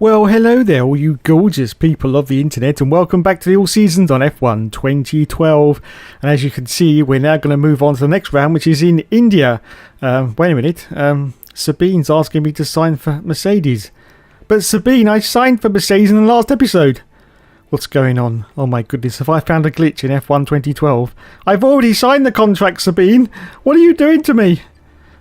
Well, hello there, all you gorgeous people of the internet, and welcome back to the All Seasons on F1 2012. And as you can see, we're now going to move on to the next round, which is in India. Wait a minute, Sabine's asking me to sign for Mercedes. But Sabine, I signed for Mercedes in the last episode. What's going on? Oh my goodness, have I found a glitch in F1 2012? I've already signed the contract, Sabine. What are you doing to me?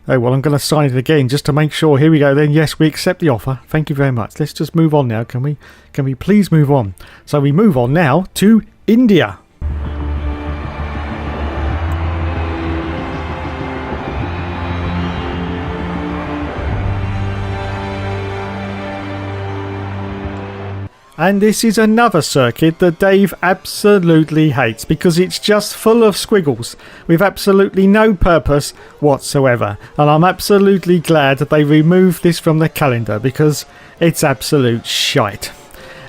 Oh, well, I'm going to sign it again just to make sure. Here we go then. Yes, we accept the offer. Thank you very much. Let's just move on now. Can we please move on? So we move on now to India. And this is another circuit that Dave absolutely hates because it's just full of squiggles with absolutely no purpose whatsoever. And I'm absolutely glad that they removed this from the calendar because it's absolute shite.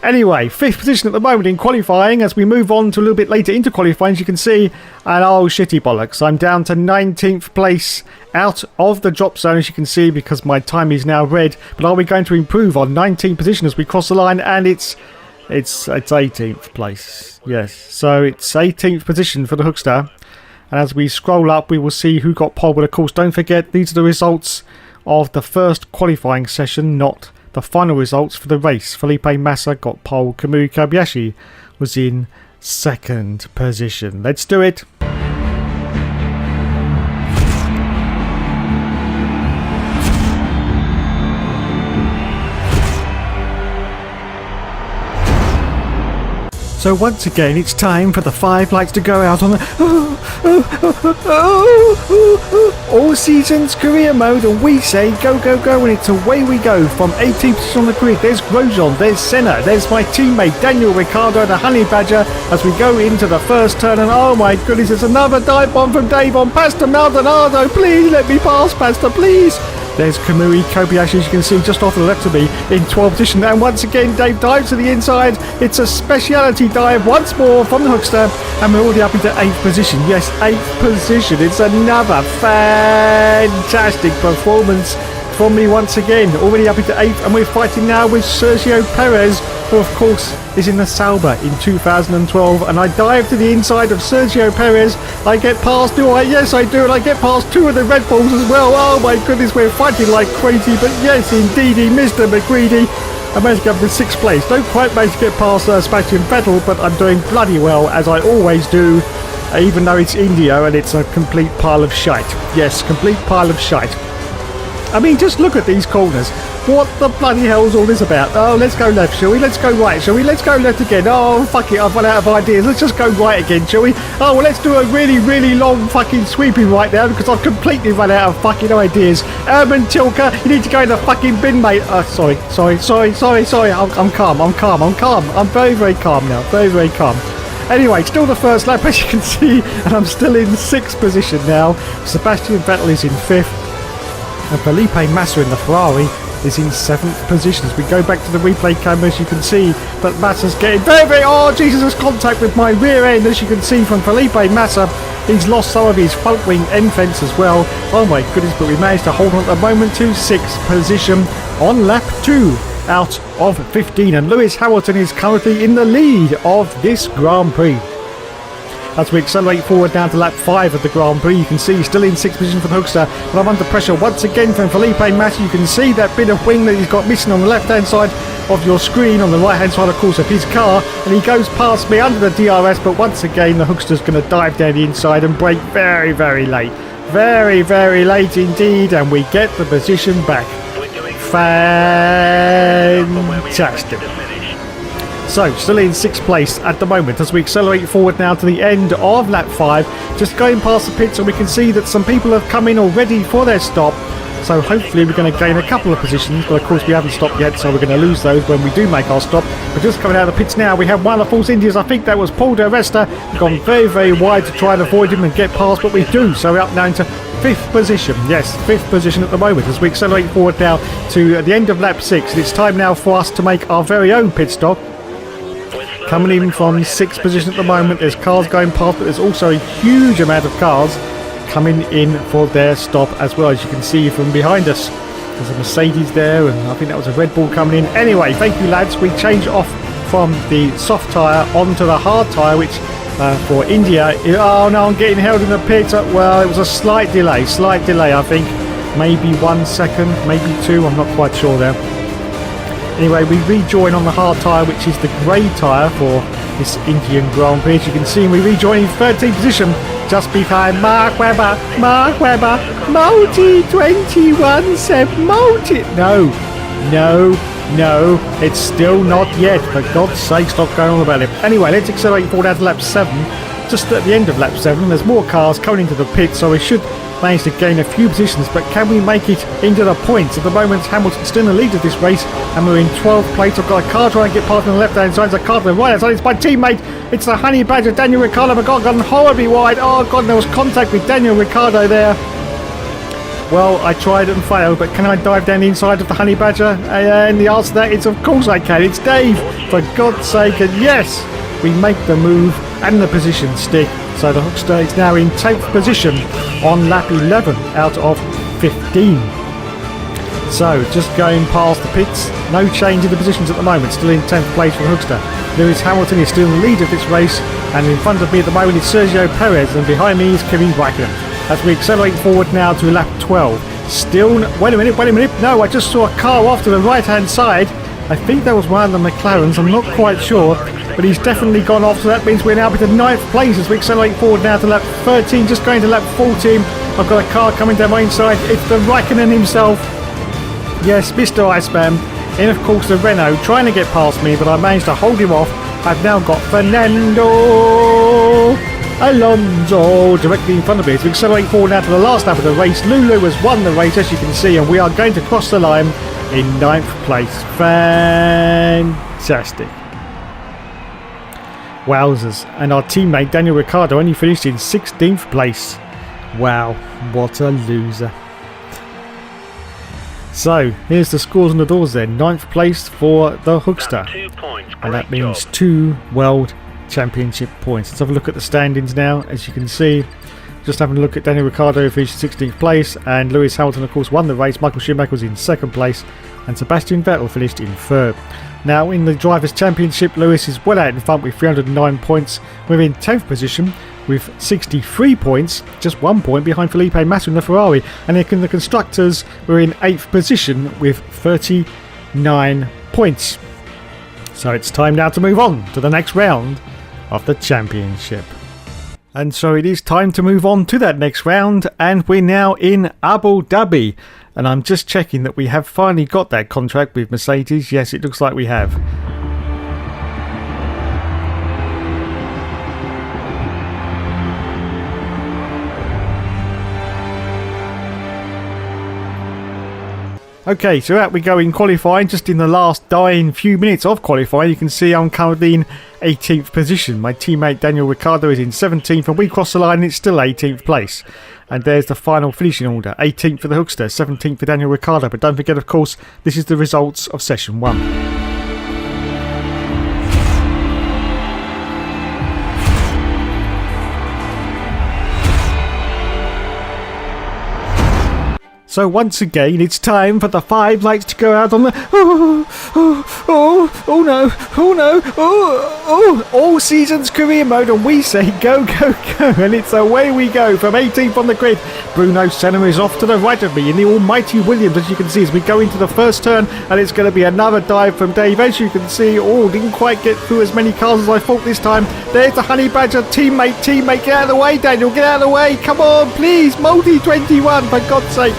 Anyway, 5th position at the moment in qualifying. As we move on to a little bit later into qualifying, as you can see, and oh shitty bollocks, I'm down to 19th place out of the drop zone, as you can see, because my time is now red. But are we going to improve on 19th position as we cross the line? And it's 18th place. Yes, so it's 18th position for the Hookster. And as we scroll up, we will see who got pole. But of course, don't forget, these are the results of the first qualifying session, not the final results for the race. Felipe Massa got pole. Kamui Kobayashi was in 2nd position. Let's do it. So once again, it's time for the 5 lights to go out on the All Seasons career mode, and we say go, go, go, and it's away we go from 18th position on the grid. There's Grosjean, there's Senna, there's my teammate Daniel Ricciardo, the Honey Badger, as we go into the first turn. And oh my goodness, it's another dive bomb from Dave on Pastor Maldonado. Please let me pass, Pastor, please. There's Kamui Kobayashi, as you can see, just off to the left of me in 12th position. And once again, Dave dives to the inside. It's a speciality dive once more from the Hookster. And we're already up into 8th position. Yes, 8th position. It's another fantastic performance from me once again. Already up into 8th. And we're fighting now with Sergio Perez, who of course is in the Sauber in 2012. And I dive to the inside of Sergio Perez. I get past, do I? Yes, I do. And I get past 2 of the Red Bulls as well. Oh my goodness, we're fighting like crazy. But yes, indeedy, Mr. McGreedy. I managed to get up to 6th place. Don't quite manage to get past Sebastian Vettel, but I'm doing bloody well, as I always do, even though it's India and it's a complete pile of shite. Yes, complete pile of shite. I mean, just look at these corners. What the bloody hell is all this about? Oh, let's go left, shall we? Let's go right, shall we? Let's go left again. Oh, fuck it, I've run out of ideas. Let's just go right again, shall we? Oh, well, let's do a really, really long fucking sweeping right now because I've completely run out of fucking ideas. Urban Tilker, you need to go in the fucking bin, mate. Sorry. I'm calm. I'm very, very calm now. Very, very calm. Anyway, still the first lap, as you can see, and I'm still in 6th position now. Sebastian Vettel is in 5th. And Felipe Massa in the Ferrari is in 7th position. As we go back to the replay cameras, you can see that Massa's getting very, very... Oh, Jesus, there's contact with my rear end, as you can see from Felipe Massa. He's lost some of his front wing end fence as well. Oh my goodness, but we managed to hold on at the moment to 6th position on lap 2 out of 15. And Lewis Hamilton is currently in the lead of this Grand Prix. As we accelerate forward down to lap 5 of the Grand Prix, you can see he's still in 6th position for the Hookster, but I'm under pressure once again from Felipe Massa. You can see that bit of wing that he's got missing on the left hand side of your screen, on the right hand side of course of his car, and he goes past me under the DRS. But once again, the Hookster's going to dive down the inside and brake very, very late. Very, very late indeed, and we get the position back. Fantastic. So, still in 6th place at the moment as we accelerate forward now to the end of lap 5. Just going past the pits, and we can see that some people have come in already for their stop. So hopefully we're going to gain a couple of positions, but of course we haven't stopped yet, so we're going to lose those when we do make our stop. But just coming out of the pits now, we have one of the Force Indians. I think that was Paul Di Resta. We've gone very, very wide to try and avoid him and get past, but we do. So we're up now into 5th position. Yes, 5th position at the moment as we accelerate forward now to the end of lap 6. And it's time now for us to make our very own pit stop. Coming in from 6th position at the moment, there's cars going past, but there's also a huge amount of cars coming in for their stop as well, as you can see from behind us. There's a Mercedes there, and I think that was a Red Bull coming in. Anyway, thank you, lads. We changed off from the soft tyre onto the hard tyre, which for India... Oh, no, I'm getting held in the pits. Well, it was a slight delay, I think. Maybe 1 second, maybe 2. I'm not quite sure there. Anyway, we rejoin on the hard tyre, which is the grey tyre for this Indian Grand Prix. As you can see, we rejoin in 13th position, just behind Mark Webber, Multi 21 7, Multi. No, it's still not yet. For God's sake, stop going on about it. Anyway, let's accelerate forward out to lap 7. Just at the end of lap 7, there's more cars coming into the pit, so we should manage to gain a few positions, but can we make it into the points? At the moment, Hamilton's still in the lead of this race, and we're in 12th place. I've got a car trying to get past on the left-hand side, there's a car to the right-hand side. It's my teammate. It's the Honey Badger, Daniel Ricciardo, but gone horribly wide. Oh, God, there was contact with Daniel Ricciardo there. Well, I tried and failed, but can I dive down the inside of the Honey Badger? And the answer to that is, of course I can. It's Dave, for God's sake. And yes, we make the move and the position stick. So the Hookster is now in 10th position on lap 11 out of 15. So just going past the pits, no change in the positions at the moment, still in 10th place for the Hookster. Lewis Hamilton is still in the lead of this race, and in front of me at the moment is Sergio Perez, and behind me is Kimi Raikkonen. As we accelerate forward now to lap 12. Still, wait a minute, no, I just saw a car off to the right hand side. I think that was one of the McLarens, I'm not quite sure, but he's definitely gone off, so that means we're now up into 9th place as we accelerate forward now to lap 13, just going to lap 14. I've got a car coming down my inside, it's the Raikkonen himself. Yes, Mr. Iceman, and of course the Renault, trying to get past me, but I managed to hold him off. I've now got Fernando Alonso directly in front of me as we accelerate forward now to the last lap of the race. Lulu has won the race, as you can see, and we are going to cross the line in 9th place. Fantastic. Wowzers. And our teammate Daniel Ricciardo only finished in 16th place. Wow, what a loser. So, here's the scores on the doors then. 9th place for the Hookster. And that means 2 World Championship points. Let's have a look at the standings now. As you can see, just having a look at Daniel Ricciardo, who finished 16th place, and Lewis Hamilton, of course, won the race. Michael Schumacher was in 2nd place, and Sebastian Vettel finished in 3rd. Now, in the Drivers' Championship, Lewis is well out in front with 309 points. We're in 10th position with 63 points, just 1 point behind Felipe Massa in the Ferrari. And in the Constructors, we're in 8th position with 39 points. So it's time now to move on to the next round of the championship. And so it is time to move on to that next round, and we're now in Abu Dhabi. And I'm just checking that we have finally got that contract with Mercedes. Yes, it looks like we have. Okay, so out we go in qualifying. Just in the last dying few minutes of qualifying, you can see I'm currently in 18th position. My teammate Daniel Ricciardo is in 17th, and we cross the line and it's still 18th place. And there's the final finishing order. 18th for the Hookster, 17th for Daniel Ricciardo. But don't forget, of course, this is the results of session 1. So once again, it's time for the 5 lights to go out on the... Oh no, all seasons career mode, and we say go, go, go, and it's away we go from 18th on the grid. Bruno Senna is off to the right of me in the almighty Williams, as you can see, as we go into the first turn, and it's going to be another dive from Dave. As you can see, didn't quite get through as many cars as I thought this time. There's the Honey Badger teammate, get out of the way, Daniel, get out of the way, come on, please, Multi 21, for God's sake.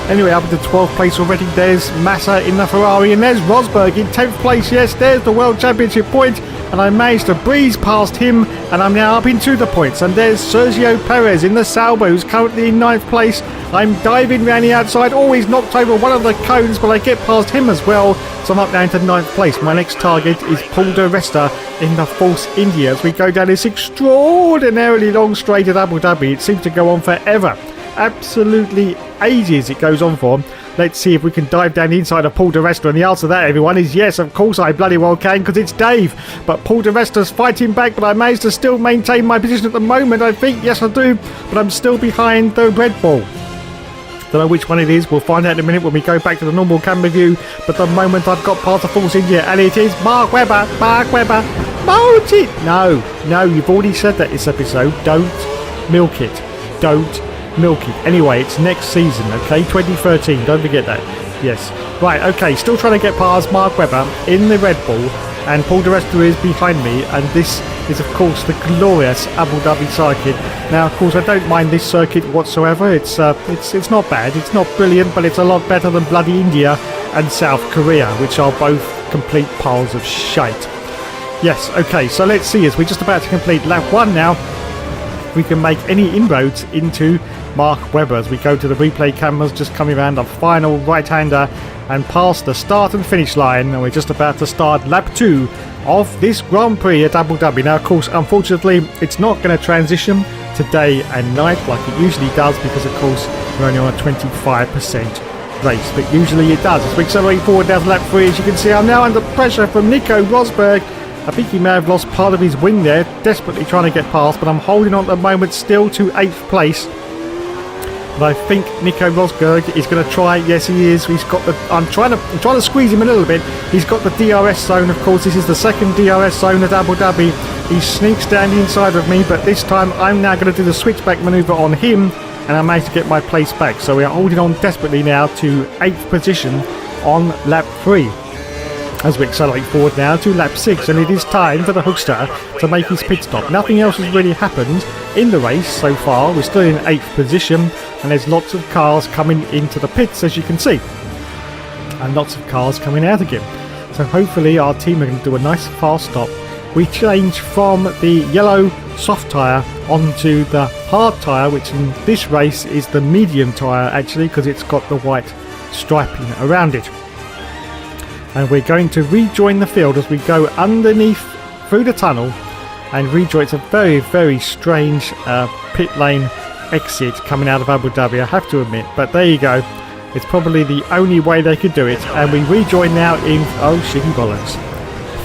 Anyway, up into 12th place already. There's Massa in the Ferrari, and there's Rosberg in 10th place. Yes, there's the World Championship point, and I managed to breeze past him, and I'm now up into the points. And there's Sergio Perez in the Sauber, who's currently in 9th place. I'm diving round the outside. He's knocked over one of the cones, but I get past him as well, so I'm up now into 9th place. My next target is Paul de Resta in the Force India as we go down this extraordinarily long straight at Abu Dhabi. It seems to go on forever. Absolutely ages it goes on for. Let's see if we can dive down the inside of Paul de Resta, and the answer to that, everyone, is yes, of course I bloody well can, because it's Dave. But Paul de Resta's fighting back, but I managed to still maintain my position at the moment, I think. Yes, I do, but I'm still behind the Red Bull. Don't know which one it is. We'll find out in a minute when we go back to the normal camera view. But the moment I've got past the Force India, and it is Mark Webber. Moat it! No, you've already said that this episode. Don't milk it. Don't milk it. Anyway, it's next season, okay? 2013. Don't forget that. Yes. Right, okay. Still trying to get past Mark Webber in the Red Bull. And Paul di Resta is behind me, and this is of course the glorious Abu Dhabi circuit. Now of course I don't mind this circuit whatsoever. It's not bad, it's not brilliant, but it's a lot better than bloody India and South Korea, which are both complete piles of shite. Yes, okay, so let's see, as we're just about to complete lap 1 now, we can make any inroads into Mark Webber as we go to the replay cameras, just coming around the final right-hander and past the start and finish line, and we're just about to start lap 2 of this Grand Prix at Abu Dhabi. Now of course, unfortunately, it's not going to transition to day and night like it usually does, because of course we're only on a 25% race, but usually it does. As we accelerate forward down to lap 3, as you can see, I'm now under pressure from Nico Rosberg. I think he may have lost part of his wing there, desperately trying to get past, but I'm holding on at the moment still to 8th place. But I think Nico Rosberg is going to try. Yes, he is. He's got the. I'm trying to squeeze him a little bit. He's got the DRS zone. Of course, this is the second DRS zone at Abu Dhabi. He sneaks down the inside of me, but this time I'm now going to do the switchback manoeuvre on him, and I managed to get my place back. So we are holding on desperately now to 8th position on lap 3. As we accelerate forward now to lap 6, and it is time for the Hookster to make his pit stop. Nothing else has really happened in the race so far. We're still in 8th position, and there's lots of cars coming into the pits, as you can see, and lots of cars coming out again. So hopefully our team are going to do a nice fast stop. We change from the yellow soft tyre onto the hard tyre, which in this race is the medium tyre actually, because it's got the white striping around it. And we're going to rejoin the field as we go underneath through the tunnel and rejoin. It's a very, very strange pit lane exit coming out of Abu Dhabi, I have to admit, but there you go. It's probably the only way they could do it, and we rejoin now in, oh shitty bollocks,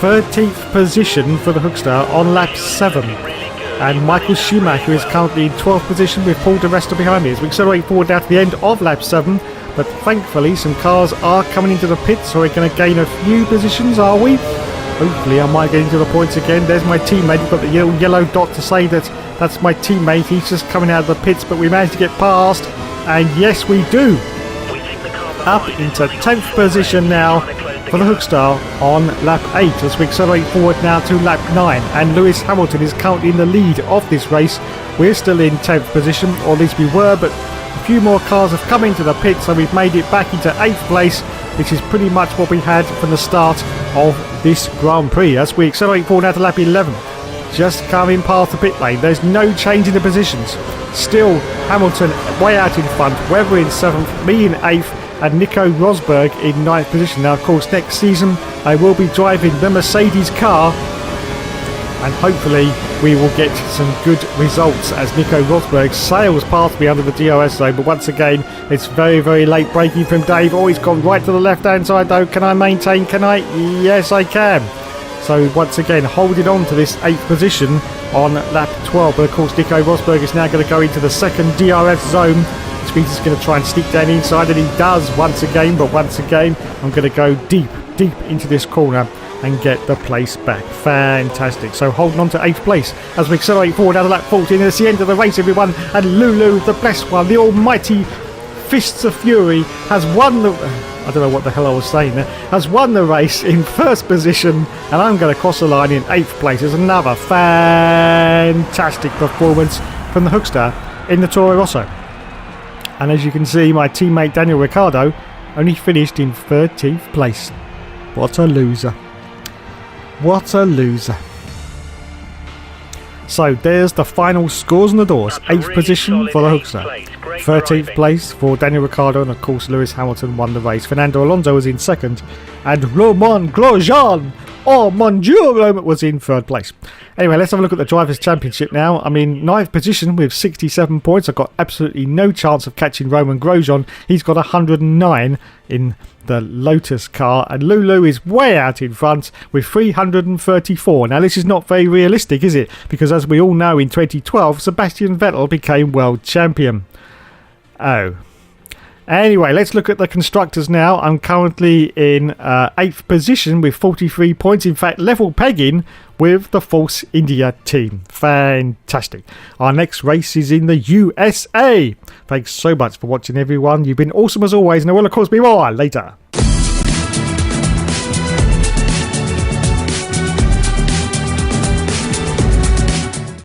13th position for the Hookster on lap 7, and Michael Schumacher is currently in 12th position with Paul di Resta behind me as we accelerate forward down to the end of lap 7. But thankfully some cars are coming into the pits, so we're going to gain a few positions, are we? Hopefully I might get into the points again. There's my teammate. You've got the yellow dot to say that that's my teammate. He's just coming out of the pits, but we managed to get past, and yes we do. Up into 10th position now for the Hookster on lap 8 as we accelerate forward now to lap 9, and Lewis Hamilton is currently in the lead of this race. We're still in 10th position, or at least we were, but a few more cars have come into the pit, so we've made it back into 8th place, which is pretty much what we had from the start of this Grand Prix. As we accelerate forward now to lap 11, just coming past the pit lane, there's no change in the positions. Still Hamilton way out in front, Webber in 7th, me in 8th, and Nico Rosberg in 9th position. Now of course next season I will be driving the Mercedes car, and hopefully we will get some good results as Nico Rosberg sails past me under the DRS zone. But once again, it's very, very late braking from Dave. Oh, he's gone right to the left-hand side though. Can I maintain? Can I? Yes, I can. So once again, holding on to this 8th position on lap 12. But of course, Nico Rosberg is now going to go into the second DRS zone, which means he's going to try and sneak down the inside, and he does once again. But once again, I'm going to go deep into this corner and get the place back. Fantastic. So holding on to 8th place as we accelerate forward out of lap 14. It's the end of the race, everyone, and Lulu, the blessed one, the almighty Fists of Fury, has won the... I don't know what the hell I was saying there. Has won the race in 1st position, and I'm going to cross the line in 8th place. It's another fantastic performance from the Hookster in the Toro Rosso. And as you can see, my teammate Daniel Ricciardo only finished in 13th place. What a loser. What a loser. So there's the final scores on the doors. 8th position for the Hookster, 13th place for Daniel Ricciardo, and of course Lewis Hamilton won the race. Fernando Alonso was in 2nd, and Romain Grosjean, oh mon dieu, was in 3rd place. Anyway, let's have a look at the Drivers' Championship now. I'm in 9th position with 67 points. I've got absolutely no chance of catching Romain Grosjean. He's got 109 in the Lotus car, and Lulu is way out in front with 334. Now this is not very realistic, is it? Because as we all know, in 2012 Sebastian Vettel became world champion. Oh, Anyway, let's look at the constructors now. I'm currently in 8th position with 43 points. In fact, level pegging with the Force India team. Fantastic. Our next race is in the USA. Thanks so much for watching, everyone. You've been awesome as always, and there will, of course, be more later.